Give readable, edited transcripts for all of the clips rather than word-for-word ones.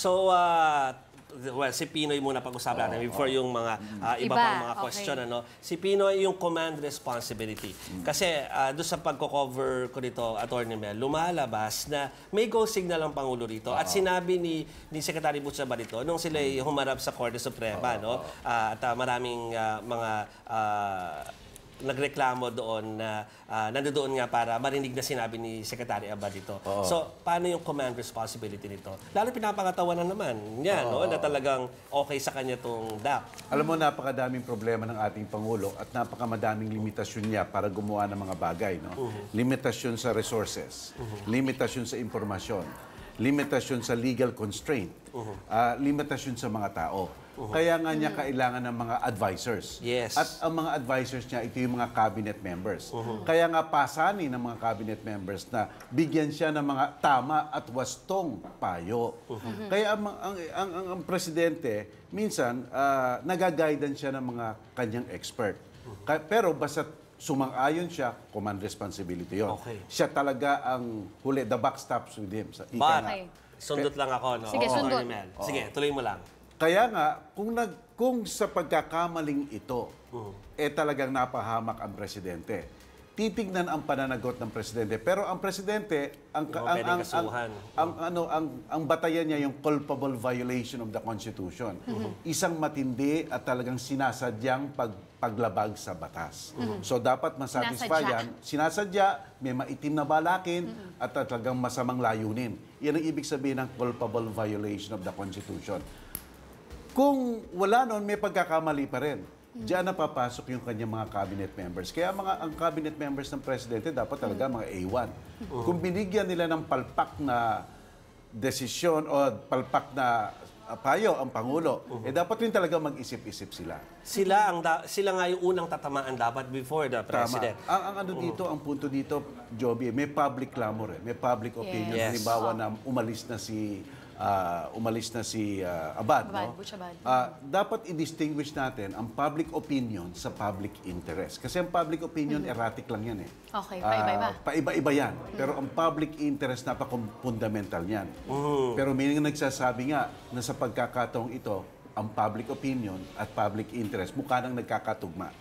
So, well, si Pinoy muna pag-usapan natin before yung mga iba pang mga question. Ano? Si Pinoy yung command responsibility. Kasi doon sa pagko-cover ko dito, Atty. Mel, lumalabas na may go signal ang Pangulo rito. At sinabi ni Secretary Butch Barito nung sila humarap sa Korte Suprema, no? At maraming mga nagreklamo doon na nandoon nga para marinig na sinabi ni Secretary Abad dito. So, paano yung command responsibility nito? Lalo pinapangatawa na naman niya, no? Na talagang okay sa kanya itong DAP. Alam mo, napakadaming problema ng ating Pangulo at napakamadaming limitasyon niya para gumawa ng mga bagay. No? Limitasyon sa resources, limitasyon sa impormasyon, limitasyon sa legal constraint, limitasyon sa mga tao. Kaya nga niya kailangan ng mga advisors. Yes. At ang mga advisors niya, ito yung mga cabinet members. Kaya nga pasanin ng mga cabinet members na bigyan siya ng mga tama at wastong payo. Kaya ang presidente, minsan, nagaguidan siya ng mga kanyang expert. Pero basta sumang-ayon siya, command responsibility yon. Siya talaga ang huli, the buck stops with him. Sundot lang ako, no? Sige, sundot. Sige, tuloy mo lang. Kaya nga, kung sa pagkakamaling ito, talagang napahamak ang presidente, titignan ang pananagot ng presidente. Pero ang presidente, ang batayan niya yung culpable violation of the Constitution. Isang matindi at talagang sinasadyang paglabag sa batas. So dapat masatisfy yan. Sinasadya, may maitim na balakin at talagang masamang layunin. Yan ang ibig sabihin ng culpable violation of the Constitution. Kung wala noon, may pagkakamali pa rin. Diyan na papasok yung kanyang mga cabinet members. Kaya ang cabinet members ng presidente dapat talaga mga A1. Kung binigyan nila ng palpak na desisyon o palpak na payo ang Pangulo, dapat rin talaga mag-isip-isip sila. Sila nga yung unang tatamaan dapat before the president. Ang ang punto dito, Joby, may public clamor, may public opinion. Halimbawa na umalis na si Abad, no? Dapat i-distinguish natin ang public opinion sa public interest. Kasi ang public opinion, erratic lang yan eh. Okay, paiba-iba. Paiba-iba yan. Pero ang public interest, napaka-fundamental yan. Pero may nagsasabi nga na sa pagkakataong ito, ang public opinion at public interest mukha nang nagkakatugma.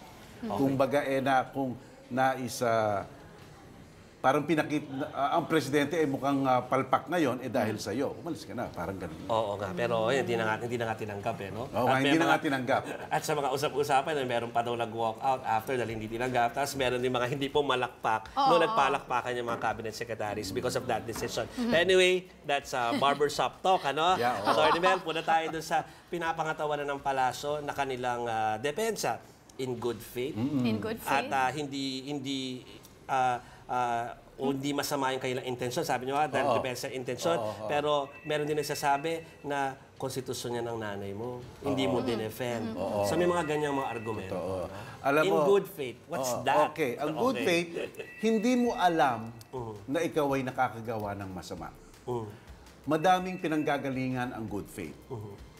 Kung baga kung parang ang presidente mukhang palpak ngayon dahil sa iyo. Umalis ka na, parang ganun. Oo nga, pero hindi na nga tinanggap no? Hindi na nga tinanggap. At sa mga usap-usapan, meron pa daw nag-walk out after dahil hindi tinanggap. Tapos meron din mga hindi po malakpak no nagpalakpakan yung mga cabinet secretaries because of that decision. Anyway, that's barbershop talk, ano? Atty. Mel, punta tayo doon sa pinapangatawanan ng palasyo na kanilang depensa in good faith. In good faith. At hindi masama yung kanilang intensyon. Sabi niyo dahil depensa intensyon. Pero meron din nagsasabi na konstitusyon niya ng nanay mo. Hindi mo dinefend. So may mga ganyang mga argumento. In good faith. What's that? Okay. Ang good faith, hindi mo alam na ikaw ay nakakagawa ng masama. Madaming pinanggagalingan ang good faith.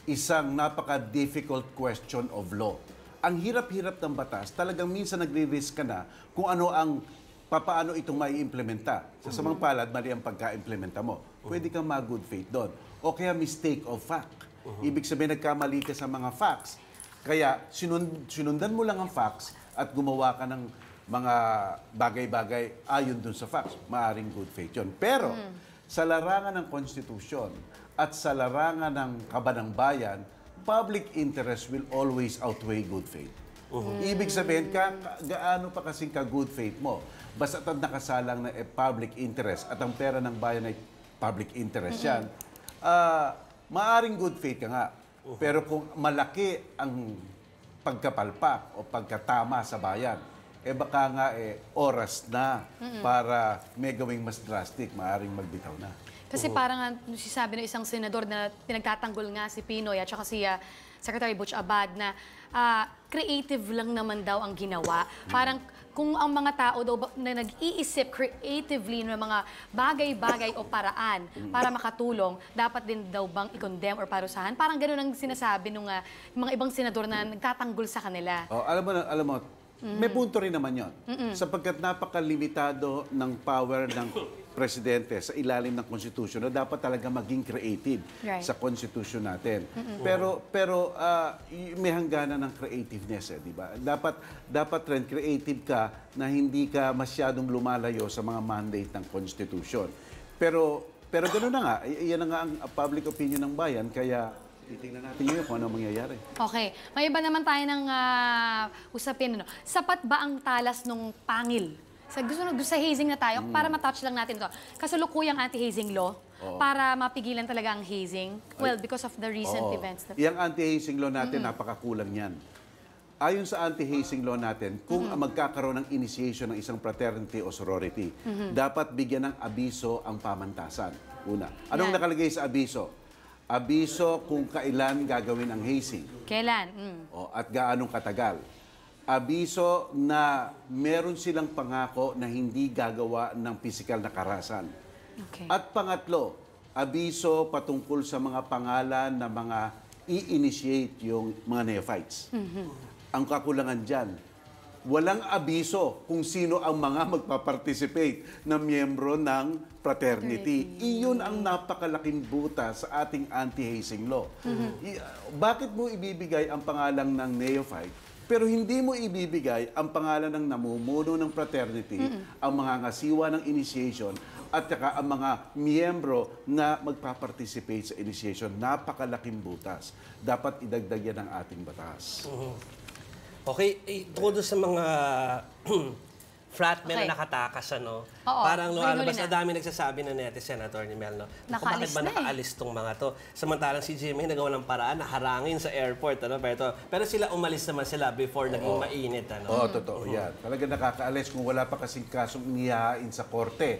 Isang napaka-difficult question of law. Ang hirap-hirap ng batas, talagang minsan nagre-risk ka na kung ano paano itong mai-implementa. Sa samang palad, mali ang pagka-implementa mo. Pwede kang mag-good faith doon. O kaya mistake of fact. Ibig sabihin, nagkamali ka sa mga facts. Kaya sinundan mo lang ang facts at gumawa ka ng mga bagay-bagay ayon dun sa facts. Maaring good faith yun. Pero sa larangan ng konstitusyon at sa larangan ng kabanang bayan, public interest will always outweigh good faith. Ibig sabihin, gaano pa kasing ka-good faith mo? Basta nakasalang na public interest at ang pera ng bayan ay public interest yan, maaring good faith ka nga. Pero kung malaki ang pagkapalpak o pagkatama sa bayan, baka nga oras na para may gawing mas drastic, maaring magbitaw na. Kasi parang sabi ng isang senador na pinagtatanggol nga si Pinoy at saka si Secretary Butch Abad na creative lang naman daw ang ginawa. Parang kung ang mga tao daw na nag-iisip creatively ng mga bagay-bagay o paraan para makatulong, dapat din daw bang i-condemn or parusahan? Parang gano'n ang sinasabi ng mga ibang senador na nagtatanggol sa kanila. Alam mo, may punto rin naman yun. Sapagkat napakalimitado ng power ng presidente sa ilalim ng konstitusyon na dapat talaga maging creative Right. sa konstitusyon natin. Pero may hangganan ng creativeness, di ba? Dapat rin creative ka na hindi ka masyadong lumalayo sa mga mandate ng konstitusyon. Pero gano'n na nga, yan na nga ang public opinion ng bayan, kaya titingnan natin ngayon kung ano mangyayari. Okay. May iba naman tayo ng usapin. Ano? Sapat ba ang talas nung pangil? Gusto sa hazing na tayo, para matouch lang natin ito. Kasalukuyang anti-hazing law, para mapigilan talaga ang hazing. Well, because of the recent events. Yung anti-hazing law natin, napakakulang yan. Ayon sa anti-hazing law natin, kung magkakaroon ng initiation ng isang fraternity o sorority, dapat bigyan ng abiso ang pamantasan. Una. Anong Yan. nakalagay sa abiso? Abiso kung kailan gagawin ang hazing. Kailan? At gaanong katagal. Abiso na meron silang pangako na hindi gagawa ng physical na karahasan. Okay. At pangatlo, abiso patungkol sa mga pangalan na mga i-initiate yung mga neophytes. Ang kakulangan dyan, walang abiso kung sino ang mga magpa-participate na miyembro ng fraternity. Iyon ang napakalaking buta sa ating anti-hazing law. Bakit mo ibibigay ang pangalan ng neophyte pero hindi mo ibibigay ang pangalan ng namumuno ng fraternity, ang mga ngasiwa ng initiation, at saka ang mga miyembro na magpa-participate sa initiation? Napakalaking butas. Dapat idagdag yan ng ating batas. Okay, tungkol doon sa mga flatmen Okay. na nakatakas, ano? Oo, Parang lumalabas huli-huli na dami nagsasabi na netizen, Atty. Mel, no? Kung bakit Nakaalis ba na eh. nakaalis tong mga to? Samantalang si Jimmy nagawa ng paraan na harangin sa airport, ano? Pero sila umalis naman sila before naging mainit, ano? Oo, totoo yan. Talaga nakakaalis kung wala pa kasing kasong inihahain sa korte.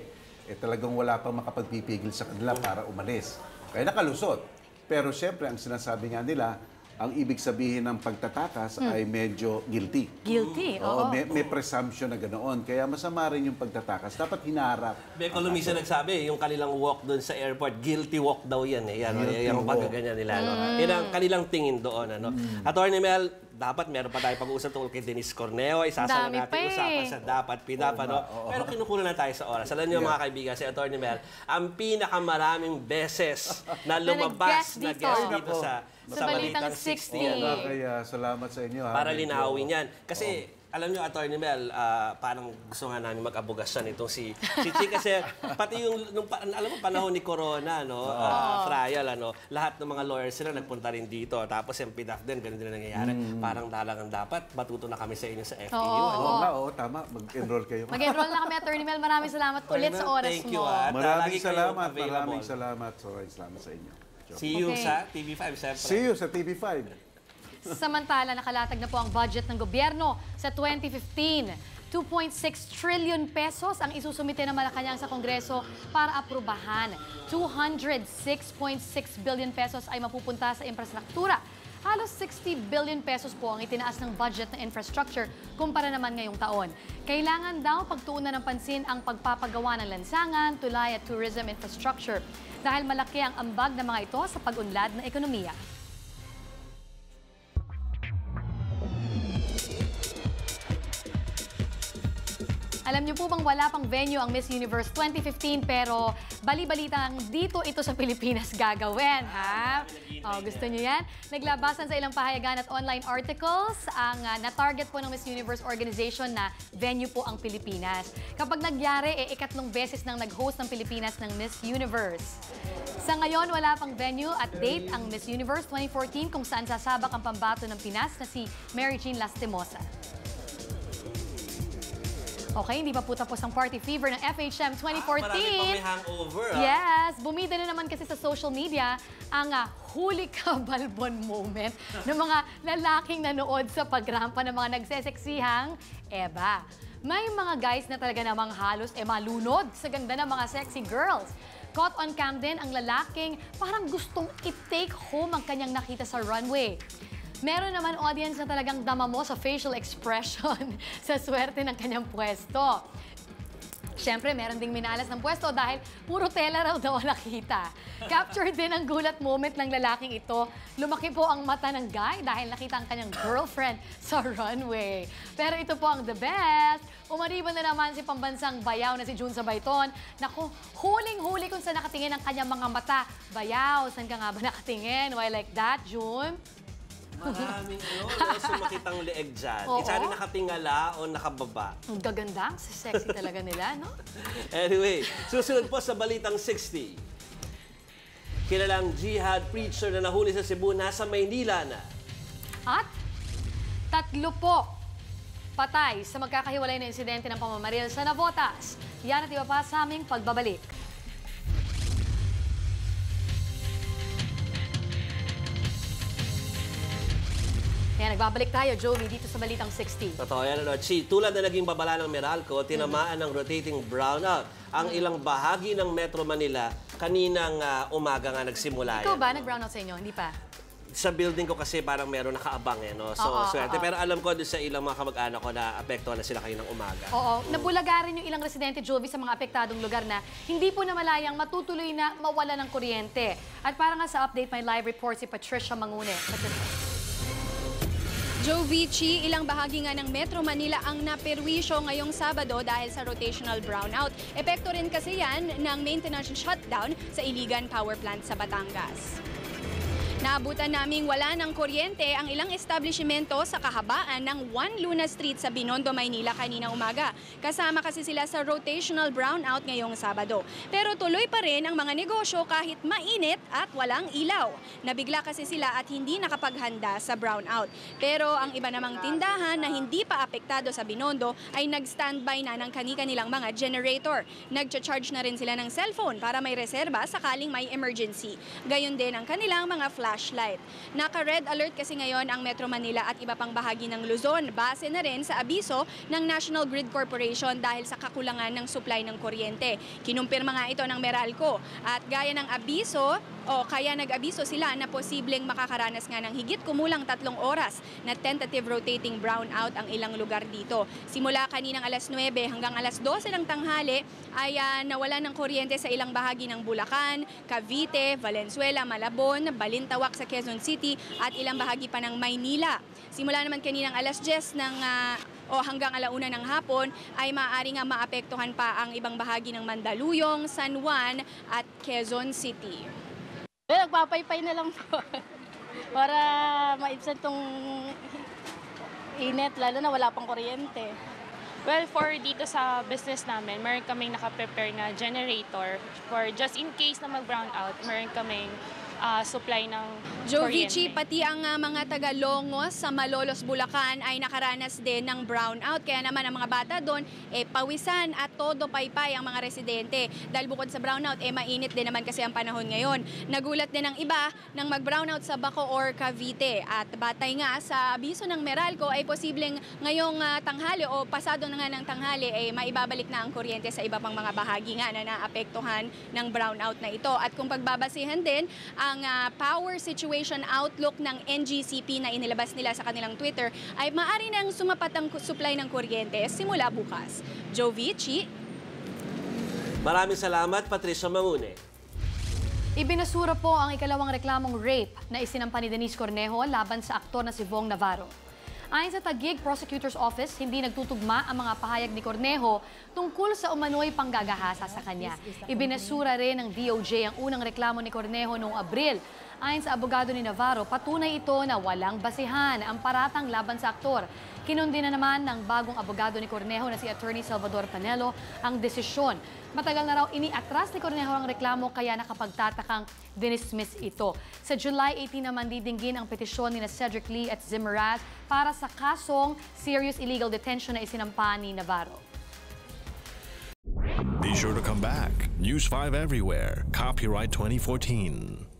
Talagang wala pang makapagpipigil sa kanila para umalis. Kaya nakalusot. Pero siyempre, ang sinasabi nga nila, ang ibig sabihin ng pagtatakas ay medyo guilty. Guilty, Oo, oo. may presumption na ganoon. Kaya masama rin yung pagtatakas. Dapat hinaharap. Beko Lumisa nagsabi, yung kanilang walk doon sa airport, guilty walk daw yan eh. Yan, Guilty yung walk. pagkaganyan nila. No? Yan ang kanilang tingin doon. Ano? Atty. Mel, dapat meron pa tayo pag-uusap tungkol kay Denise Corneo. Isasala Dami natin pa eh. usapan sa dapat, pidap. Ano? Pero kinukuha na tayo sa oras. Alam niyo mga kaibigan, si Atty. Mel, ang pinakamaraming beses na lumabas na guest dito sa Balitang 60. Kaya salamat sa inyo. Para linawin yan. Kasi, alam nyo, Atty. Mel, parang gusto nga namin mag-abogasyon itong si Chi. Kasi pati yung, alam mo, panahon ni Corona, no? Trial, ano? Lahat ng mga lawyers sila nagpunta rin dito. Tapos yung PDAF din, ganun din ang nangyayari. Parang talagang dapat, matuto na kami sa inyo sa FEU. ano? Oo nga, tama. Mag-enroll kayo. Mag-enroll na kami, Atty. Mel. Maraming salamat ulit sa oras Thank you, mo. At Maraming lagi kayong salamat. available. Maraming salamat. Salamat sa inyo. See you Okay. sa TV5, siyempre. See you sa TV5. Samantala, nakalatag na po ang budget ng gobyerno sa 2015. 2.6 trillion pesos ang isusumite ng Malacanang sa Kongreso para aprubahan. 206.6 billion pesos ay mapupunta sa infrastruktura. Halos 60 billion pesos po ang itinaas ng budget na infrastructure kumpara naman ngayong taon. Kailangan daw pagtuunan ng pansin ang pagpapagawa ng lansangan, tulay at tourism infrastructure dahil malaki ang ambag ng mga ito sa pag-unlad ng ekonomiya. Alam niyo po bang wala pang venue ang Miss Universe 2015 pero bali-balitang dito ito sa Pilipinas gagawin, ha? Gusto niyo yan? Naglabasan sa ilang pahayagan at online articles ang na-target po ng Miss Universe organization na venue po ang Pilipinas. Kapag nagyari, ikatlong beses nang nag-host ng Pilipinas ng Miss Universe. Sa ngayon, wala pang venue at date ang Miss Universe 2014 kung saan sasabak ang pambato ng Pinas na si Mary Jean Lastimosa. Okay, hindi pa po tapos ang party fever ng FHM 2014. Marami pang may hangover, Yes, bumida na naman kasi sa social media ang huli ka balbon moment ng mga lalaking nanood sa pagrampa ng mga nagseseksihang Eva. May mga guys na talaga namang halos malunod sa ganda ng mga sexy girls. Caught on cam din ang lalaking parang gustong i-take home ang kanyang nakita sa runway. Meron naman audience na talagang dama mo sa facial expression sa swerte ng kanyang pwesto. Siyempre, meron ding minalas ng pwesto dahil puro tela raw daw ang nakita. Captured din ang gulat moment ng lalaking ito. Lumaki po ang mata ng guy dahil nakita ang kanyang girlfriend sa runway. Pero ito po ang the best. Umariban na naman si pambansang bayaw na si June Sabayton. Naku, huling-huli kung saan nakatingin ang kanyang mga mata. Bayaw, saan ka nga ba nakatingin? Why like that, June? Maraming sumakitang leeg dyan. Oo. Isa rin nakatingala o nakababa. Ang gaganda, sexy talaga nila, no? Anyway, susunod po sa Balitang 60. Kilalang jihad preacher na nahuli sa Cebu, nasa Maynila na. At 3 po patay sa magkakahiwalay na insidente ng pamamaril sa Navotas. Yan at iba pa sa aming pagbabalik. Kaya nagbabalik tayo, Joey, dito sa Balitang 60. Totoo yan, ano? Chi, tulad na naging babala ng Meralco, tinamaan ng rotating brownout ang ilang bahagi ng Metro Manila kaninang umaga nga nagsimula. Ikaw ba, nag-brownout sa inyo? Hindi pa? Sa building ko kasi parang meron nakaabang no? So, swerte. Pero alam ko doon sa ilang mga kamag-anak ko na apektuhan na sila kaninang umaga. Oo. Nabulaga rin yung ilang residente, Jovi, sa mga apektadong lugar na hindi po na malayang matutuloy na mawala ng kuryente. At para nga sa update, may live report si Patricia Mangune. Jovici, ilang bahagi nga ng Metro Manila ang naperwisyo ngayong Sabado dahil sa rotational brownout. Epekto rin kasi yan ng maintenance shutdown sa Iligan Power Plant sa Batangas. Naabutan naming wala ng kuryente ang ilang establishmento sa kahabaan ng 1 Luna Street sa Binondo, Maynila kanina umaga. Kasama kasi sila sa rotational brownout ngayong Sabado. Pero tuloy pa rin ang mga negosyo kahit mainit at walang ilaw. Nabigla kasi sila at hindi nakapaghanda sa brownout. Pero ang iba namang tindahan na hindi pa apektado sa Binondo ay nag-standby na ng kani-kanilang mga generator. Nag-charge na rin sila ng cellphone para may reserba sakaling may emergency. Gayon din ang kanilang mga flashlight. Naka-red alert kasi ngayon ang Metro Manila at iba pang bahagi ng Luzon. Base na rin sa abiso ng National Grid Corporation dahil sa kakulangan ng supply ng kuryente. Kinumpirma nga ito ng Meralco. At gaya ng abiso, kaya nag-abiso sila na posibleng makakaranas nga ng higit kumulang 3 oras na tentative rotating brownout ang ilang lugar dito. Simula kaninang alas 9 hanggang alas 12 ng tanghali ay nawala ng kuryente sa ilang bahagi ng Bulacan, Cavite, Valenzuela, Malabon, Balintawak sa Quezon City at ilang bahagi pa ng Maynila. Simula naman kaninang alas 10 hanggang alauna ng hapon ay maaari nga maapektuhan pa ang ibang bahagi ng Mandaluyong, San Juan at Quezon City. Nagpapaypay na lang po para maibsan tong init, lalo na wala pang kuryente. Well, for dito sa business namin, meron kaming nakaprepare na generator for just in case na mag-brown out, meron kaming supply ng Jovici, kuryente. pati ang mga taga-Longos sa Malolos, Bulacan ay nakaranas din ng brownout. Kaya naman ang mga bata doon, pawisan at todo paypay ang mga residente. Dahil bukod sa brownout, mainit din naman kasi ang panahon ngayon. Nagulat din ang iba nang mag-brownout sa Bacoor, Cavite. At batay nga sa abiso ng Meralco ay posibleng ngayong tanghali o pasado na nga ng tanghali ay maibabalik na ang kuryente sa iba pang mga bahagi nga na naapektuhan ng brownout na ito. At kung pagbabasihan din, ang power situation outlook ng NGCP na inilabas nila sa kanilang Twitter ay maaari nang sumapat ang supply ng kuryente simula bukas. Jovici. Maraming salamat, Patricia Mangune. Ibinasura po ang ikalawang reklamong rape na isinampa ni Denise Cornejo laban sa aktor na si Bong Navarro. Ayon sa Taguig Prosecutor's Office, hindi nagtutugma ang mga pahayag ni Cornejo tungkol sa umano'y panggagahasa sa kanya. Ibinasura rin ng DOJ ang unang reklamo ni Cornejo noong Abril. Ayon sa abogado ni Navarro, patunay ito na walang basihan ang paratang laban sa aktor. Kinundi na naman ng bagong abogado ni Cornejo na si Attorney Salvador Panelo ang desisyon. Matagal na raw iniatras ni Cornejo ang reklamo kaya nakapagtatakang dinismiss ito. Sa July 18 naman didinggin ang petisyon ni Cedric Lee at Zimmeraz para sa kasong serious illegal detention na isinampa ni Navarro. Be sure to come back. News 5 everywhere. Copyright 2014.